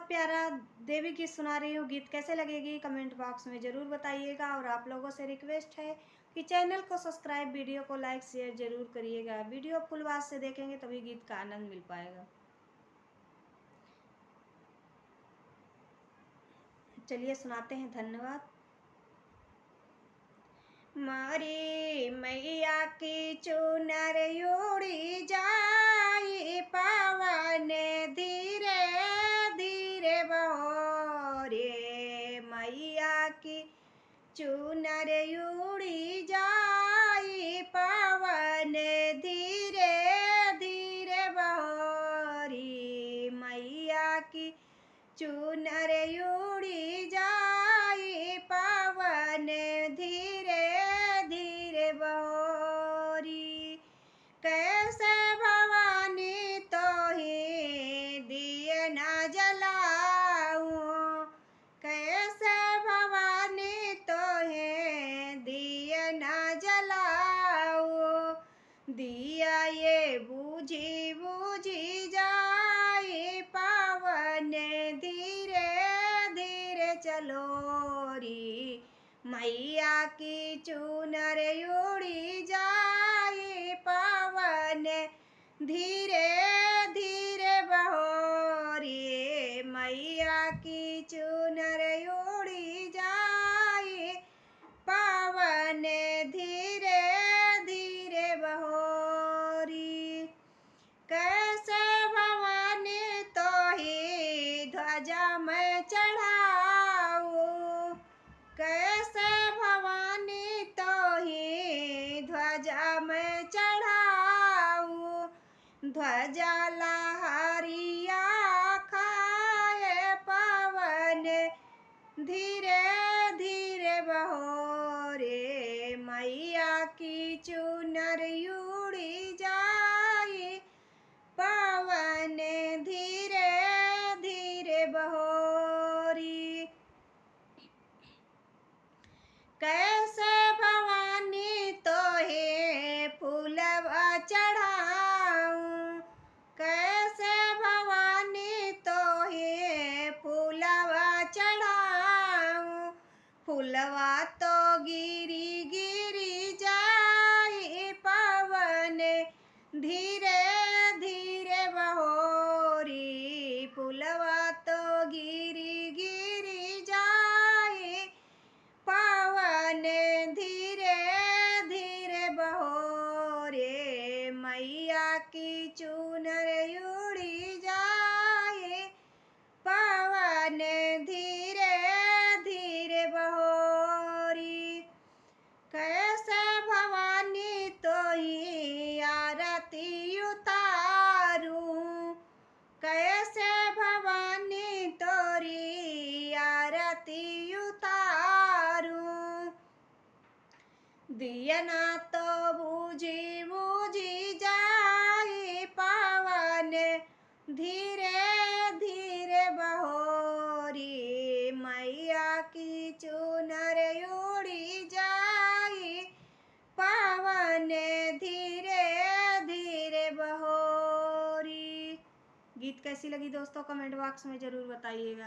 प्यारा देवी गीत सुना रही हूँ। गीत कैसे लगेगी कमेंट बॉक्स में ज़रूर बताइएगा। और आप लोगों से रिक्वेस्ट है कि चैनल को सब्सक्राइब, वीडियो को लाइक शेयर ज़रूर करिएगा। वीडियो फुल आवाज़ से देखेंगे तभी गीत का आनंद मिल पाएगा। चलिए सुनाते हैं। धन्यवाद। मारी मैया की चुनर उड़ी जाई पवन धीरे धीरे बहो रे। मैया की चुनर उड़ी जाई पवन धीरे धीरे बहो रे। मैया की चुनर उड़ी जाई पवन धीरे धीरे बहोरी। कैसे भवानी तो ही दिए न जलाऊं। कैसे भवानी तो है दिए न जलाऊं। दिया ये बूझी बूझी जाए पवन धीरे धीरे चलो री। मैया की चुनर उड़ी जाए पवन धीरे धीरे बहो रे। मैया की चुनर उड़ी जाए पवन धीरे धीरे बहो री। कैसे भवानी तो ही ध्वजा मैं चढ़ाऊं। कैसे भवानी तो ही ध्वजा मैं चढ़ाऊं। ध्वजा लहरिया खाए पवन धीरे धीरे बहो रे। मैया की चुनर उड़ी जाए पवन धीरे धीरे बहो री। कैसे भवानी तो है फूलवा चढ़ाऊं। कैसे भवानी तो है फूलवा चढ़ाऊं। फूलवा तो गिरी गिरी जाए पवन धीरे धीरे बहो री। फूलवा तो गिरी गिरी जाए पवन धीरे धीरे बहो रे। मैया की चुनर उड़ी जाए पवन धीरे धीरे बहो री। कैसे भवानी तो ही आरती उतारूं। कैसे भवानी तोरी आरती उतारूं। दिया ना तो बूझी बूझी जाए पवन धीरे धीरे बहो री। मैया की चुनर उड़ी जाए पवन धीरे धीरे बहो री। गीत कैसी लगी दोस्तों कमेंट बॉक्स में ज़रूर बताइएगा।